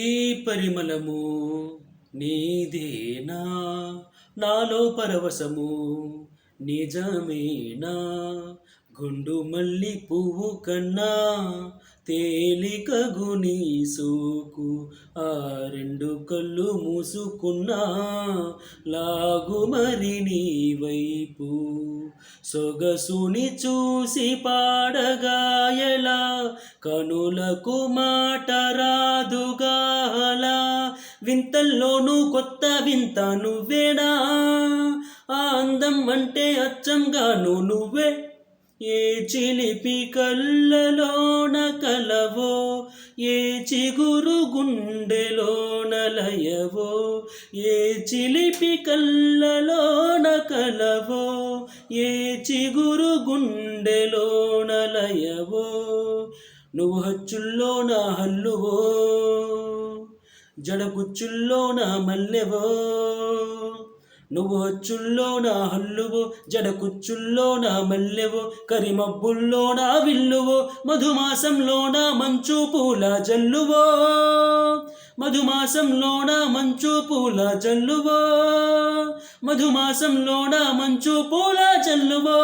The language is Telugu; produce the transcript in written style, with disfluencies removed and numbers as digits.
ఈ పరిమళము నీదేనా, నాలో పరవశము నిజమేనా, గుండు మల్లి పువ్వు కన్నా తేలికగు నీ సోకు, ఆ రెండు కళ్ళు మూసుకున్నా లాగు మరి నీ వైపు, సొగసుని చూసి పాడగాయలా కనులకు మాట రాదుగాలా, వింతల్లోనూ కొత్త వింత నువ్వేనా, ఆ అందం అంటే అచ్చంగాను నువ్వే, ఏ చిలిపి కళ్ళలోన కలవో, ఏ చిగురు గుండెలోన లయవో, ఏ చిలిపి కళ్ళలోన కలవో, ఏ చిగురు గుండెలోన లయవో, నువ్వు హచ్చుల్లో నా హల్లువో, జడకుచ్చుల్లో నా మల్లెవో, నువ్వు హచ్చుల్లో నా హల్లువో, జడకుచ్చుల్లో నా మల్లెవో, కరిమబ్బుల్లో నా విల్లువో, మధుమాసంలో నా మంచు పూల జల్లువో, మధుమాసంలో నా మంచు పూల జల్లువో, మధుమాసంలో నా మంచు పూల జల్లువో.